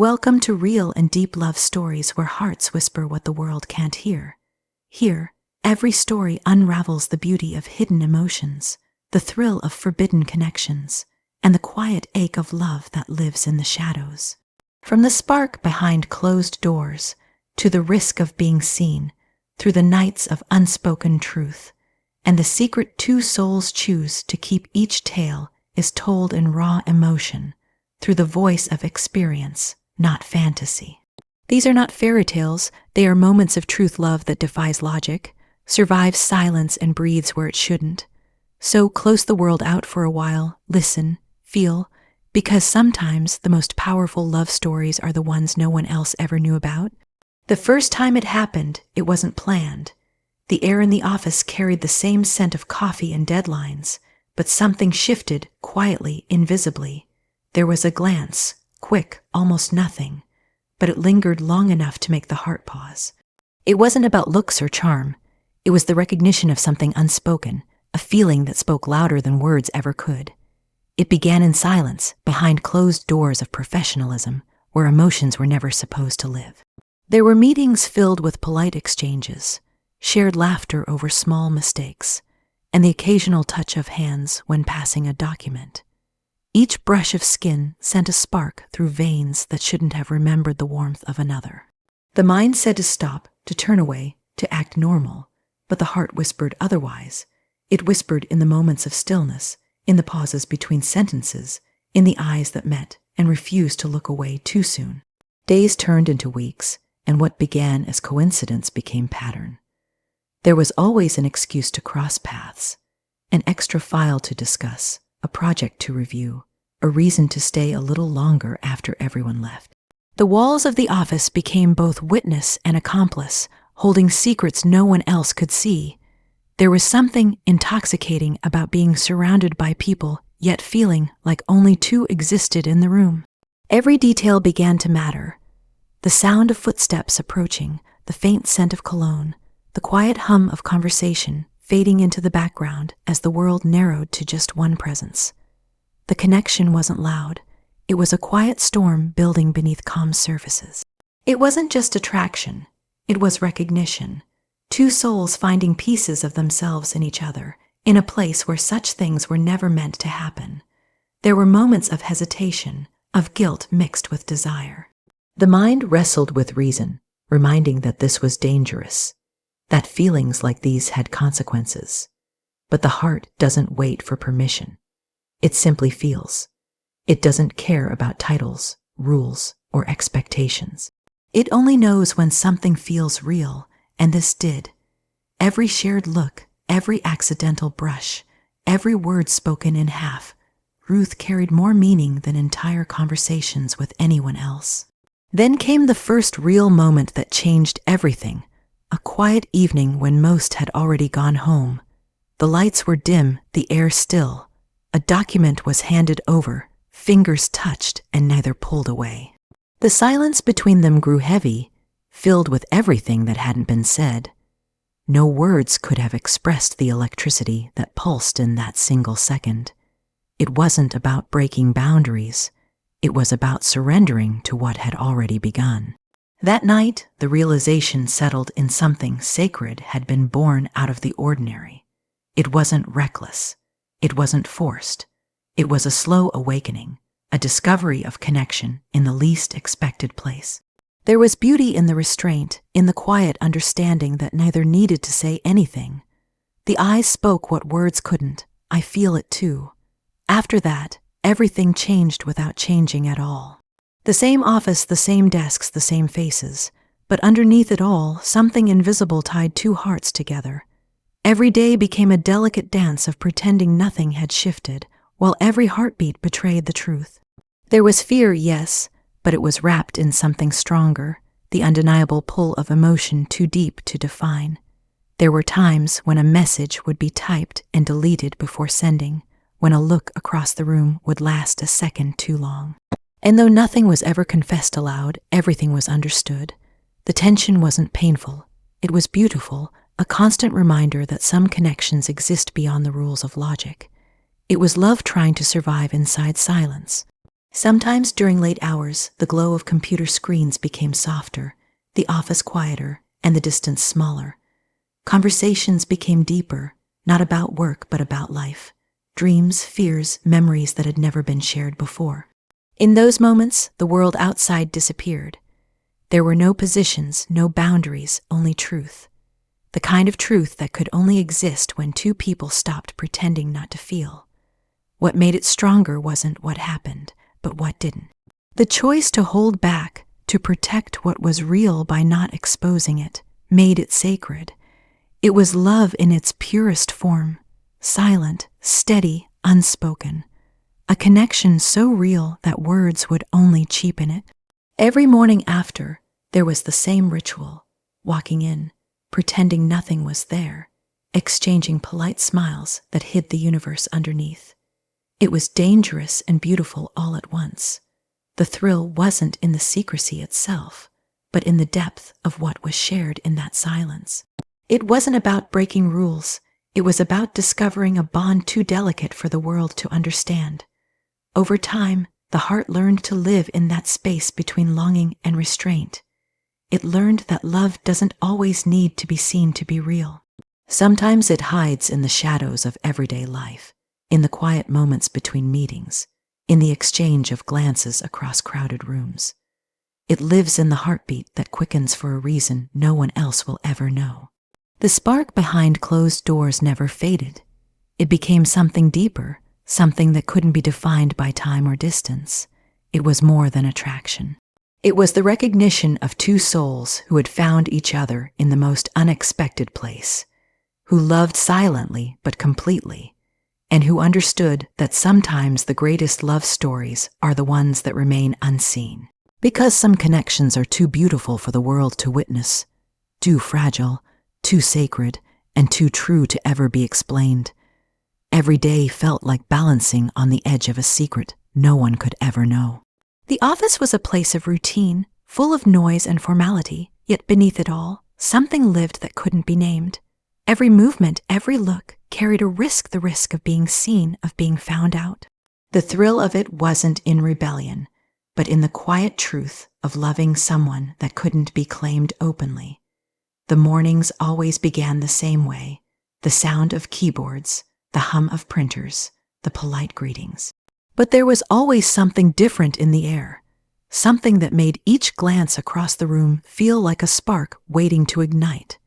Welcome to real and deep love stories where hearts whisper what the world can't hear. Here, every story unravels the beauty of hidden emotions, the thrill of forbidden connections, and the quiet ache of love that lives in the shadows. From the spark behind closed doors to the risk of being seen, through the nights of unspoken truth, and the secret two souls choose to keep, each tale is told in raw emotion, through the voice of experience, not fantasy. These are not fairy tales, they are moments of truth love that defies logic, survives silence and breathes where it shouldn't. So close the world out for a while, listen, feel, because sometimes the most powerful love stories are the ones no one else ever knew about. The first time it happened, it wasn't planned. The air in the office carried the same scent of coffee and deadlines, but something shifted quietly, invisibly. There was a glance, quick, almost nothing, but it lingered long enough to make the heart pause. It wasn't about looks or charm. It was the recognition of something unspoken, a feeling that spoke louder than words ever could. It began in silence, behind closed doors of professionalism, where emotions were never supposed to live. There were meetings filled with polite exchanges, shared laughter over small mistakes, and the occasional touch of hands when passing a document. Each brush of skin sent a spark through veins that shouldn't have remembered the warmth of another. The mind said to stop, to turn away, to act normal, but the heart whispered otherwise. It whispered in the moments of stillness, in the pauses between sentences, in the eyes that met and refused to look away too soon. Days turned into weeks, and what began as coincidence became pattern. There was always an excuse to cross paths, an extra file to discuss, a project to review, a reason to stay a little longer after everyone left. The walls of the office became both witness and accomplice, holding secrets no one else could see. There was something intoxicating about being surrounded by people, yet feeling like only two existed in the room. Every detail began to matter. The sound of footsteps approaching, the faint scent of cologne, the quiet hum of conversation fading into the background as the world narrowed to just one presence. The connection wasn't loud. It was a quiet storm building beneath calm surfaces. It wasn't just attraction. It was recognition. Two souls finding pieces of themselves in each other, in a place where such things were never meant to happen. There were moments of hesitation, of guilt mixed with desire. The mind wrestled with reason, reminding that this was dangerous, that feelings like these had consequences. But the heart doesn't wait for permission. It simply feels. It doesn't care about titles, rules, or expectations. It only knows when something feels real, and this did. Every shared look, every accidental brush, every word spoken in half, Ruth carried more meaning than entire conversations with anyone else. Then came the first real moment that changed everything. A quiet evening when most had already gone home. The lights were dim, the air still. A document was handed over, fingers touched and neither pulled away. The silence between them grew heavy, filled with everything that hadn't been said. No words could have expressed the electricity that pulsed in that single second. It wasn't about breaking boundaries. It was about surrendering to what had already begun. That night, the realization settled in something sacred had been born out of the ordinary. It wasn't reckless. It wasn't forced. It was a slow awakening, a discovery of connection in the least expected place. There was beauty in the restraint, in the quiet understanding that neither needed to say anything. The eyes spoke what words couldn't. I feel it too. After that, everything changed without changing at all. The same office, the same desks, the same faces, but underneath it all, something invisible tied two hearts together. Every day became a delicate dance of pretending nothing had shifted, while every heartbeat betrayed the truth. There was fear, yes, but it was wrapped in something stronger, the undeniable pull of emotion too deep to define. There were times when a message would be typed and deleted before sending, when a look across the room would last a second too long. And though nothing was ever confessed aloud, everything was understood. The tension wasn't painful. It was beautiful, a constant reminder that some connections exist beyond the rules of logic. It was love trying to survive inside silence. Sometimes during late hours, the glow of computer screens became softer, the office quieter, and the distance smaller. Conversations became deeper, not about work but about life. Dreams, fears, memories that had never been shared before. In those moments, the world outside disappeared. There were no positions, no boundaries, only truth. The kind of truth that could only exist when two people stopped pretending not to feel. What made it stronger wasn't what happened, but what didn't. The choice to hold back, to protect what was real by not exposing it, made it sacred. It was love in its purest form, silent, steady, unspoken. A connection so real that words would only cheapen it. Every morning after, there was the same ritual, walking in, pretending nothing was there, exchanging polite smiles that hid the universe underneath. It was dangerous and beautiful all at once. The thrill wasn't in the secrecy itself, but in the depth of what was shared in that silence. It wasn't about breaking rules. It was about discovering a bond too delicate for the world to understand. Over time, the heart learned to live in that space between longing and restraint. It learned that love doesn't always need to be seen to be real. Sometimes it hides in the shadows of everyday life, in the quiet moments between meetings, in the exchange of glances across crowded rooms. It lives in the heartbeat that quickens for a reason no one else will ever know. The spark behind closed doors never faded. It became something deeper, something that couldn't be defined by time or distance. It was more than attraction. It was the recognition of two souls who had found each other in the most unexpected place, who loved silently but completely, and who understood that sometimes the greatest love stories are the ones that remain unseen. Because some connections are too beautiful for the world to witness, too fragile, too sacred, and too true to ever be explained. Every day felt like balancing on the edge of a secret no one could ever know. The office was a place of routine, full of noise and formality, yet beneath it all, something lived that couldn't be named. Every movement, every look, carried a risk, the risk of being seen, of being found out. The thrill of it wasn't in rebellion, but in the quiet truth of loving someone that couldn't be claimed openly. The mornings always began the same way, the sound of keyboards, the hum of printers, the polite greetings. But there was always something different in the air, something that made each glance across the room feel like a spark waiting to ignite.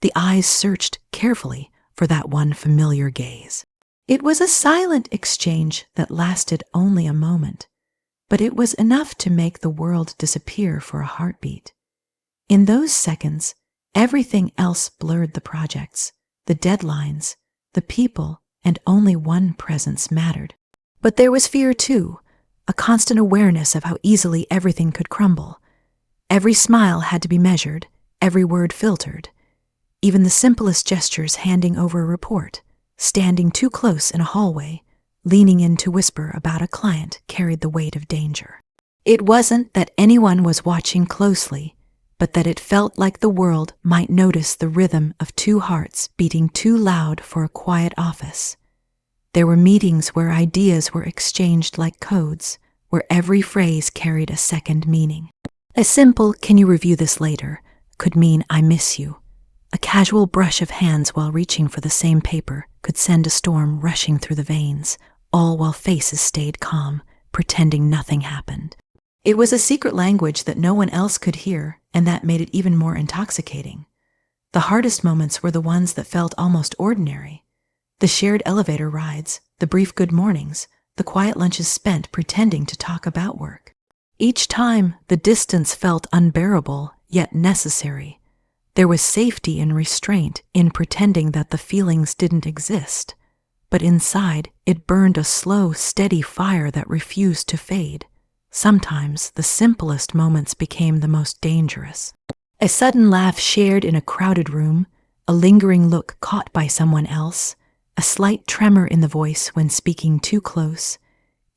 The eyes searched carefully for that one familiar gaze. It was a silent exchange that lasted only a moment, but it was enough to make the world disappear for a heartbeat. In those seconds, everything else blurred: the projects, the deadlines, the people, and only one presence mattered. But there was fear too, a constant awareness of how easily everything could crumble. Every smile had to be measured, every word filtered. Even the simplest gestures, handing over a report, standing too close in a hallway, leaning in to whisper about a client, carried the weight of danger. It wasn't that anyone was watching closely, but that it felt like the world might notice the rhythm of two hearts beating too loud for a quiet office. There were meetings where ideas were exchanged like codes, where every phrase carried a second meaning. A simple "can you review this later" could mean "I miss you." A casual brush of hands while reaching for the same paper could send a storm rushing through the veins, all while faces stayed calm, pretending nothing happened. It was a secret language that no one else could hear, and that made it even more intoxicating. The hardest moments were the ones that felt almost ordinary. The shared elevator rides, the brief good mornings, the quiet lunches spent pretending to talk about work. Each time, the distance felt unbearable, yet necessary. There was safety in restraint, in pretending that the feelings didn't exist. But inside, it burned a slow, steady fire that refused to fade. Sometimes, the simplest moments became the most dangerous. A sudden laugh shared in a crowded room, a lingering look caught by someone else, a slight tremor in the voice when speaking too close.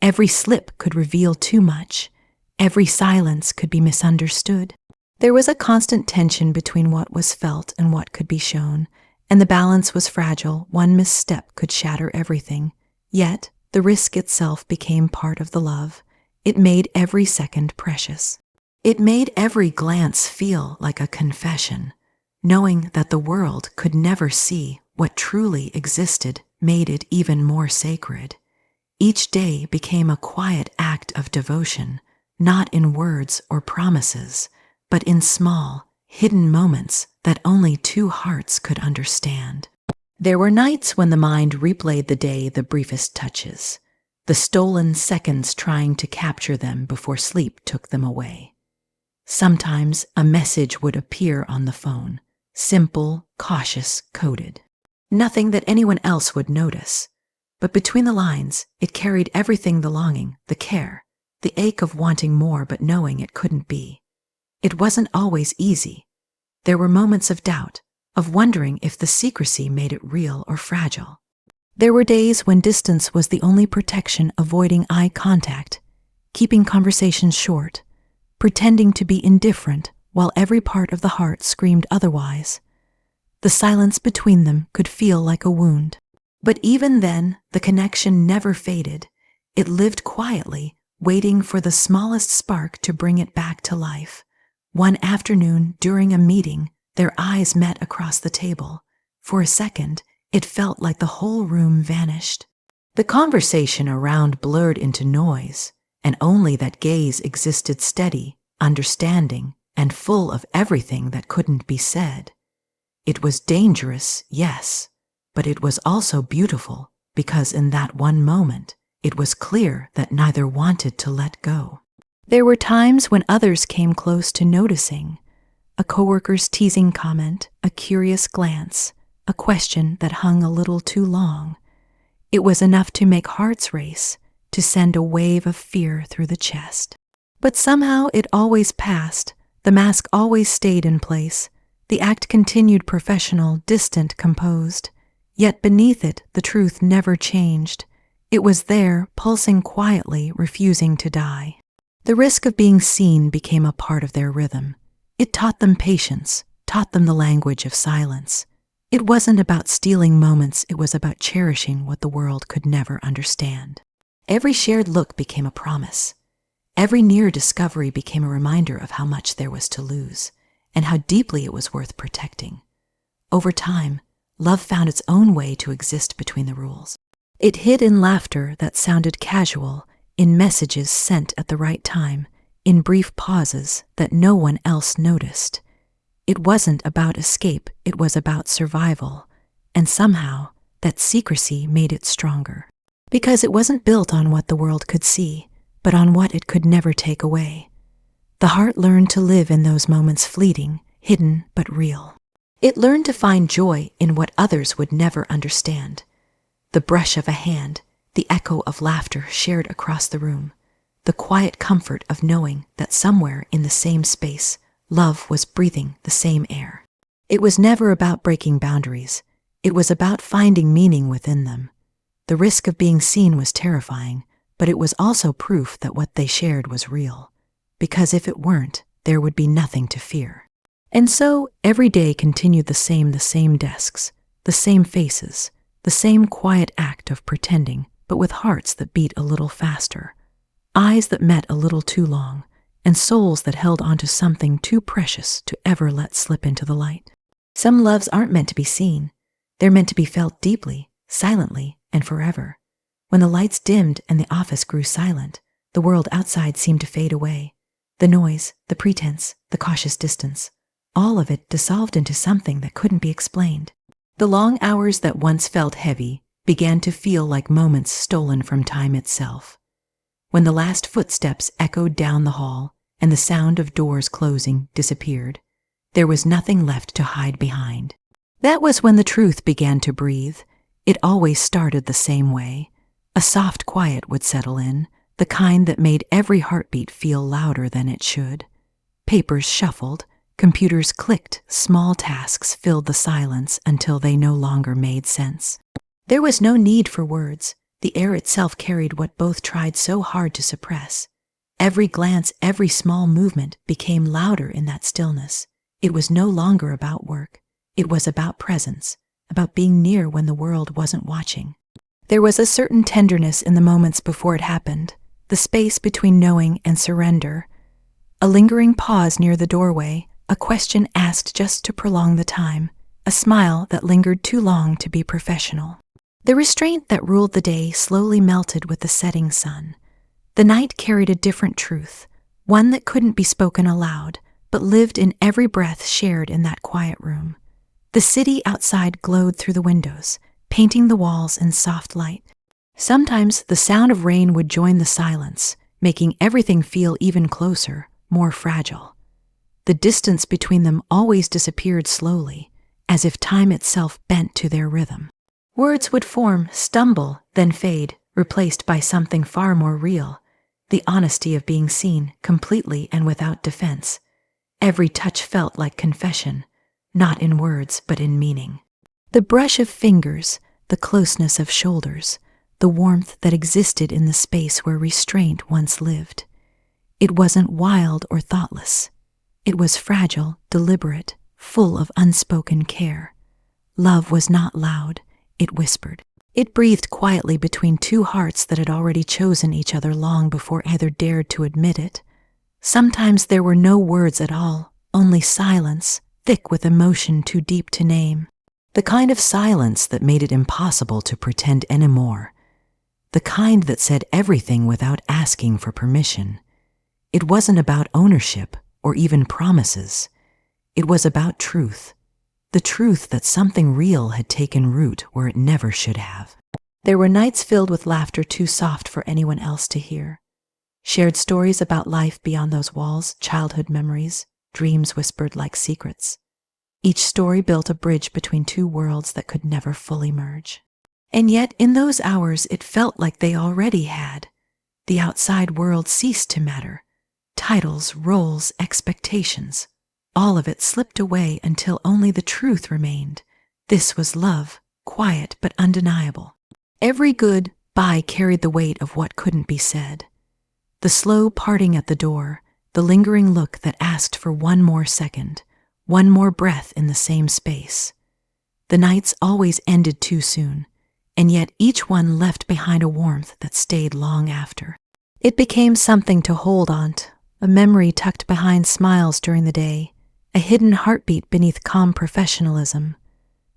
Every slip could reveal too much. Every silence could be misunderstood. There was a constant tension between what was felt and what could be shown, and the balance was fragile. One misstep could shatter everything. Yet, the risk itself became part of the love. It made every second precious. It made every glance feel like a confession. Knowing that the world could never see what truly existed made it even more sacred. Each day became a quiet act of devotion, not in words or promises, but in small, hidden moments that only two hearts could understand. There were nights when the mind replayed the day the briefest touches, the stolen seconds trying to capture them before sleep took them away. Sometimes a message would appear on the phone, simple, cautious, coded. Nothing that anyone else would notice. But between the lines, it carried everything: the longing, the care, the ache of wanting more but knowing it couldn't be. It wasn't always easy. There were moments of doubt, of wondering if the secrecy made it real or fragile. There were days when distance was the only protection, avoiding eye contact, keeping conversations short, pretending to be indifferent while every part of the heart screamed otherwise. The silence between them could feel like a wound. But even then, the connection never faded. It lived quietly, waiting for the smallest spark to bring it back to life. One afternoon, during a meeting, their eyes met across the table. For a second, it felt like the whole room vanished. The conversation around blurred into noise, and only that gaze existed, steady, understanding, and full of everything that couldn't be said. It was dangerous, yes, but it was also beautiful, because in that one moment, it was clear that neither wanted to let go. There were times when others came close to noticing: a coworker's teasing comment, a curious glance, a question that hung a little too long. It was enough to make hearts race, to send a wave of fear through the chest. But somehow it always passed. The mask always stayed in place. The act continued, professional, distant, composed. Yet beneath it, the truth never changed. It was there, pulsing quietly, refusing to die. The risk of being seen became a part of their rhythm. It taught them patience, taught them the language of silence. It wasn't about stealing moments, it was about cherishing what the world could never understand. Every shared look became a promise. Every near discovery became a reminder of how much there was to lose, and how deeply it was worth protecting. Over time, love found its own way to exist between the rules. It hid in laughter that sounded casual, in messages sent at the right time, in brief pauses that no one else noticed. It wasn't about escape, it was about survival, and somehow that secrecy made it stronger. Because it wasn't built on what the world could see, but on what it could never take away. The heart learned to live in those moments, fleeting, hidden, but real. It learned to find joy in what others would never understand. The brush of a hand, the echo of laughter shared across the room, the quiet comfort of knowing that somewhere in the same space, love was breathing the same air. It was never about breaking boundaries. It was about finding meaning within them. The risk of being seen was terrifying, but it was also proof that what they shared was real. Because if it weren't, there would be nothing to fear. And so, every day continued the same desks, the same faces, the same quiet act of pretending, but with hearts that beat a little faster, eyes that met a little too long, and souls that held onto something too precious to ever let slip into the light. Some loves aren't meant to be seen. They're meant to be felt deeply, silently, and forever. When the lights dimmed and the office grew silent, the world outside seemed to fade away. The noise, the pretense, the cautious distance, all of it dissolved into something that couldn't be explained. The long hours that once felt heavy began to feel like moments stolen from time itself. When the last footsteps echoed down the hall and the sound of doors closing disappeared, there was nothing left to hide behind. That was when the truth began to breathe. It always started the same way. A soft quiet would settle in, the kind that made every heartbeat feel louder than it should. Papers shuffled, computers clicked, small tasks filled the silence until they no longer made sense. There was no need for words. The air itself carried what both tried so hard to suppress. Every glance, every small movement became louder in that stillness. It was no longer about work. It was about presence, about being near when the world wasn't watching. There was a certain tenderness in the moments before it happened, the space between knowing and surrender. A lingering pause near the doorway, a question asked just to prolong the time, a smile that lingered too long to be professional. The restraint that ruled the day slowly melted with the setting sun. The night carried a different truth, one that couldn't be spoken aloud, but lived in every breath shared in that quiet room. The city outside glowed through the windows, painting the walls in soft light. Sometimes the sound of rain would join the silence, making everything feel even closer, more fragile. The distance between them always disappeared slowly, as if time itself bent to their rhythm. Words would form, stumble, then fade, replaced by something far more real, the honesty of being seen completely and without defense. Every touch felt like confession, not in words but in meaning. The brush of fingers, the closeness of shoulders, the warmth that existed in the space where restraint once lived. It wasn't wild or thoughtless. It was fragile, deliberate, full of unspoken care. Love was not loud, it whispered. It breathed quietly between two hearts that had already chosen each other long before either dared to admit it. Sometimes there were no words at all, only silence, thick with emotion too deep to name. The kind of silence that made it impossible to pretend anymore. The kind that said everything without asking for permission. It wasn't about ownership or even promises. It was about truth. The truth that something real had taken root where it never should have. There were nights filled with laughter too soft for anyone else to hear. Shared stories about life beyond those walls, childhood memories, dreams whispered like secrets. Each story built a bridge between two worlds that could never fully merge. And yet, in those hours, it felt like they already had. The outside world ceased to matter. Titles, roles, expectations. All of it slipped away until only the truth remained. This was love, quiet but undeniable. Every good bye carried the weight of what couldn't be said. The slow parting at the door, the lingering look that asked for one more second, one more breath in the same space. The nights always ended too soon, and yet each one left behind a warmth that stayed long after. It became something to hold on to, a memory tucked behind smiles during the day, a hidden heartbeat beneath calm professionalism.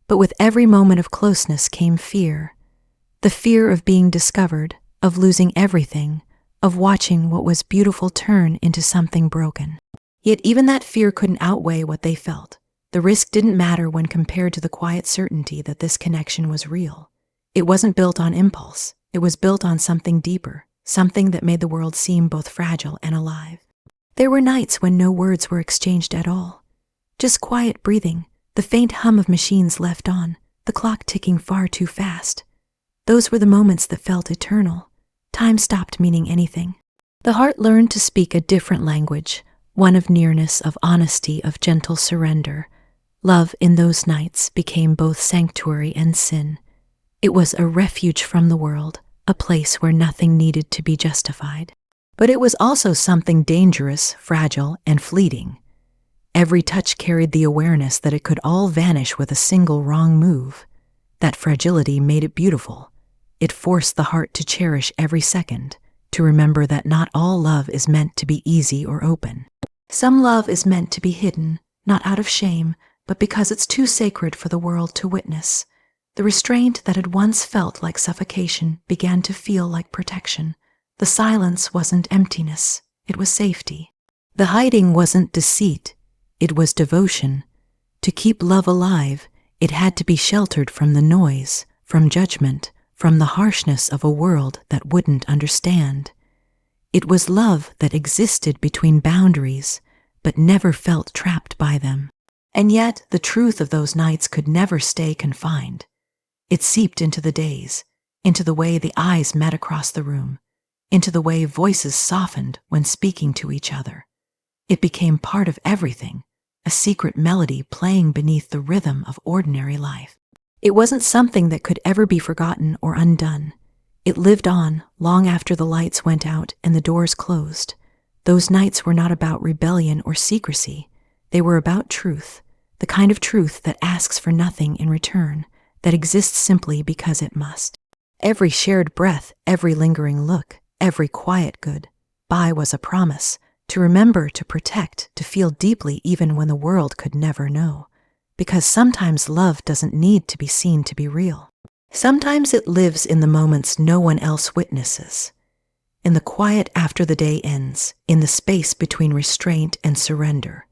But with every moment of closeness came fear. The fear of being discovered, of losing everything, of watching what was beautiful turn into something broken. Yet even that fear couldn't outweigh what they felt. The risk didn't matter when compared to the quiet certainty that this connection was real. It wasn't built on impulse. It was built on something deeper, something that made the world seem both fragile and alive. There were nights when no words were exchanged at all. Just quiet breathing, the faint hum of machines left on, the clock ticking far too fast. Those were the moments that felt eternal. Time stopped meaning anything. The heart learned to speak a different language, one of nearness, of honesty, of gentle surrender. Love in those nights became both sanctuary and sin. It was a refuge from the world, a place where nothing needed to be justified. But it was also something dangerous, fragile, and fleeting. Every touch carried the awareness that it could all vanish with a single wrong move. That fragility made it beautiful. It forced the heart to cherish every second, to remember that not all love is meant to be easy or open. Some love is meant to be hidden, not out of shame, but because it's too sacred for the world to witness. The restraint that had once felt like suffocation began to feel like protection. The silence wasn't emptiness, it was safety. The hiding wasn't deceit, it was devotion. To keep love alive, it had to be sheltered from the noise, from judgment, from the harshness of a world that wouldn't understand. It was love that existed between boundaries, but never felt trapped by them. And yet, the truth of those nights could never stay confined. It seeped into the days, into the way the eyes met across the room, into the way voices softened when speaking to each other. It became part of everything, a secret melody playing beneath the rhythm of ordinary life. It wasn't something that could ever be forgotten or undone. It lived on long after the lights went out and the doors closed. Those nights were not about rebellion or secrecy. They were about truth, the kind of truth that asks for nothing in return, that exists simply because it must. Every shared breath, every lingering look, Every quiet goodbye was a promise to remember, to protect, to feel deeply even when the world could never know. Because sometimes love doesn't need to be seen to be real. Sometimes it lives in the moments no one else witnesses. In the quiet after the day ends, in the space between restraint and surrender,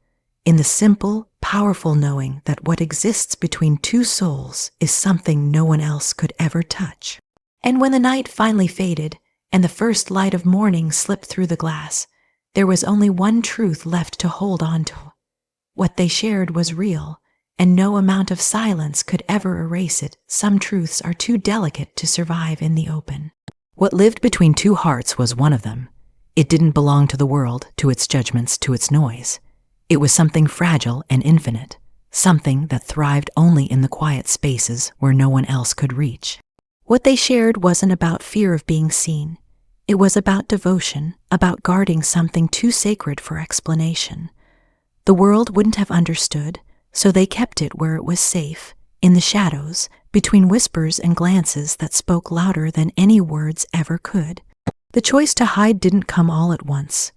in the simple, powerful knowing that what exists between two souls is something no one else could ever touch. And when the night finally faded, and the first light of morning slipped through the glass, there was only one truth left to hold on to. What they shared was real, and no amount of silence could ever erase it. Some truths are too delicate to survive in the open. What lived between two hearts was one of them. It didn't belong to the world, to its judgments, to its noise. It was something fragile and infinite, something that thrived only in the quiet spaces where no one else could reach. What they shared wasn't about fear of being seen. It was about devotion, about guarding something too sacred for explanation. The world wouldn't have understood, so they kept it where it was safe, in the shadows, between whispers and glances that spoke louder than any words ever could. The choice to hide didn't come all at once.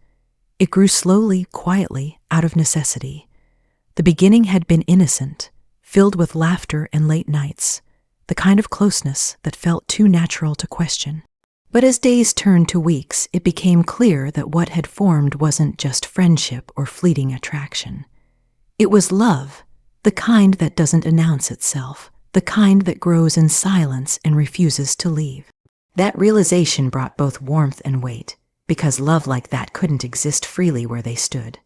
It grew slowly, quietly, out of necessity. The beginning had been innocent, filled with laughter and late nights, the kind of closeness that felt too natural to question. But as days turned to weeks, it became clear that what had formed wasn't just friendship or fleeting attraction. It was love, the kind that doesn't announce itself, the kind that grows in silence and refuses to leave. That realization brought both warmth and weight, because love like that couldn't exist freely where they stood.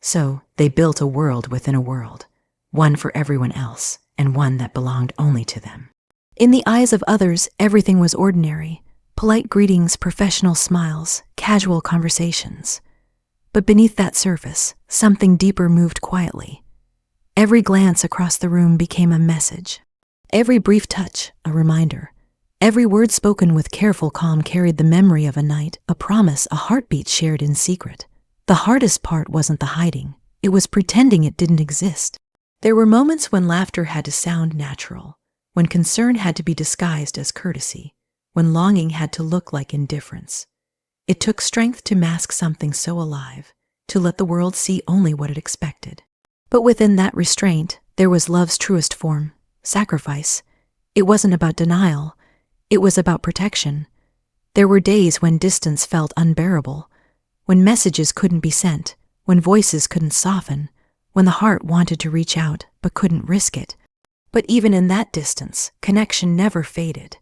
So they built a world within a world, one for everyone else, and one that belonged only to them. In the eyes of others, everything was ordinary. Polite greetings, professional smiles, casual conversations. But beneath that surface, something deeper moved quietly. Every glance across the room became a message. Every brief touch, a reminder. Every word spoken with careful calm carried the memory of a night, a promise, a heartbeat shared in secret. The hardest part wasn't the hiding. It was pretending it didn't exist. There were moments when laughter had to sound natural, when concern had to be disguised as courtesy, when longing had to look like indifference. It took strength to mask something so alive, to let the world see only what it expected. But within that restraint, there was love's truest form, sacrifice. It wasn't about denial. It was about protection. There were days when distance felt unbearable, when messages couldn't be sent, when voices couldn't soften, when the heart wanted to reach out but couldn't risk it. But even in that distance, connection never faded.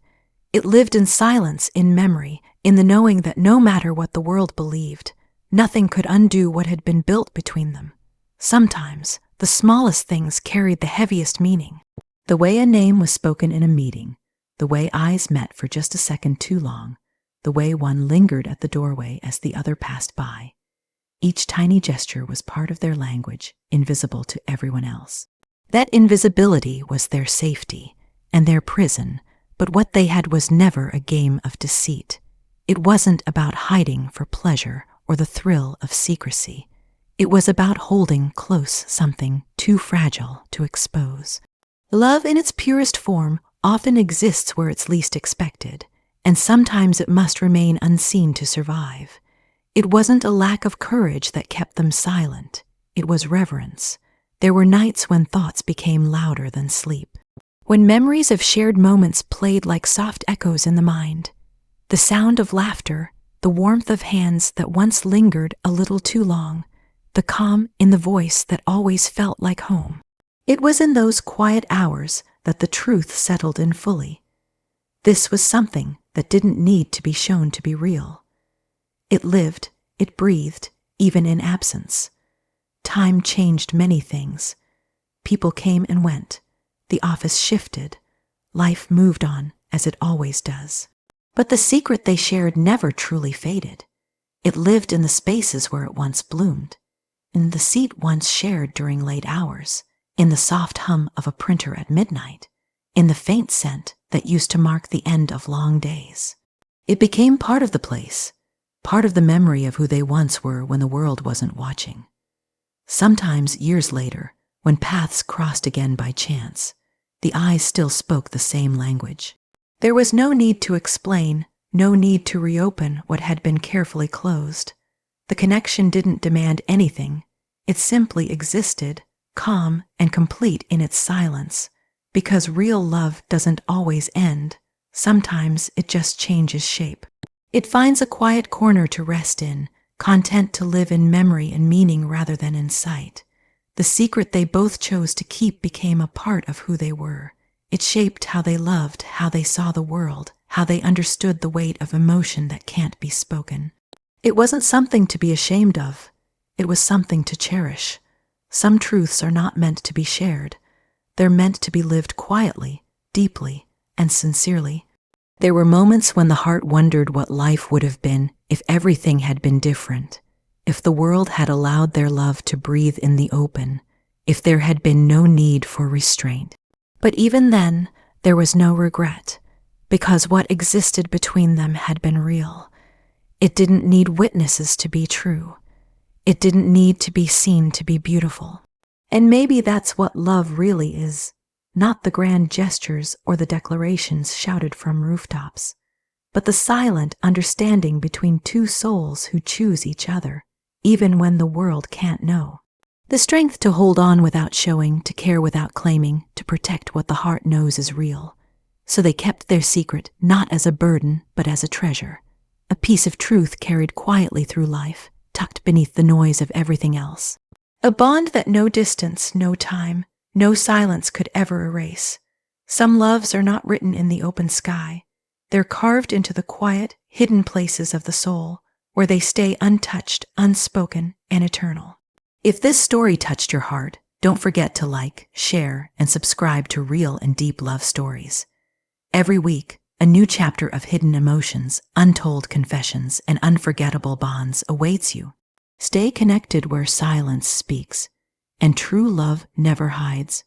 It lived in silence, in memory, in the knowing that no matter what the world believed, nothing could undo what had been built between them. Sometimes, the smallest things carried the heaviest meaning. The way a name was spoken in a meeting, the way eyes met for just a second too long, the way one lingered at the doorway as the other passed by. Each tiny gesture was part of their language, invisible to everyone else. That invisibility was their safety and their prison, but what they had was never a game of deceit. It wasn't about hiding for pleasure or the thrill of secrecy. It was about holding close something too fragile to expose. Love in its purest form often exists where it's least expected, and sometimes it must remain unseen to survive. It wasn't a lack of courage that kept them silent. It was reverence. There were nights when thoughts became louder than sleep, when memories of shared moments played like soft echoes in the mind. The sound of laughter, the warmth of hands that once lingered a little too long, the calm in the voice that always felt like home. It was in those quiet hours that the truth settled in fully. This was something that didn't need to be shown to be real. It lived, it breathed, even in absence. Time changed many things. People came and went. The office shifted. Life moved on, as it always does. But the secret they shared never truly faded. It lived in the spaces where it once bloomed, in the seat once shared during late hours, in the soft hum of a printer at midnight, in the faint scent that used to mark the end of long days. It became part of the place, part of the memory of who they once were when the world wasn't watching. Sometimes, years later, when paths crossed again by chance, the eyes still spoke the same language. There was no need to explain, no need to reopen what had been carefully closed. The connection didn't demand anything. It simply existed, calm and complete in its silence. Because real love doesn't always end. Sometimes it just changes shape. It finds a quiet corner to rest in, content to live in memory and meaning rather than in sight. The secret they both chose to keep became a part of who they were. It shaped how they loved, how they saw the world, how they understood the weight of emotion that can't be spoken. It wasn't something to be ashamed of. It was something to cherish. Some truths are not meant to be shared. They're meant to be lived quietly, deeply, and sincerely. There were moments when the heart wondered what life would have been if everything had been different, if the world had allowed their love to breathe in the open, if there had been no need for restraint. But even then, there was no regret, because what existed between them had been real. It didn't need witnesses to be true. It didn't need to be seen to be beautiful. And maybe that's what love really is, not the grand gestures or the declarations shouted from rooftops, but the silent understanding between two souls who choose each other, even when the world can't know. The strength to hold on without showing, to care without claiming, to protect what the heart knows is real. So they kept their secret not as a burden, but as a treasure, a piece of truth carried quietly through life, tucked beneath the noise of everything else. A bond that no distance, no time, no silence could ever erase. Some loves are not written in the open sky. They're carved into the quiet, hidden places of the soul, where they stay untouched, unspoken, and eternal. If this story touched your heart, don't forget to like, share, and subscribe to Real and Deep Love Stories. Every week, a new chapter of hidden emotions, untold confessions, and unforgettable bonds awaits you. Stay connected where silence speaks, and true love never hides.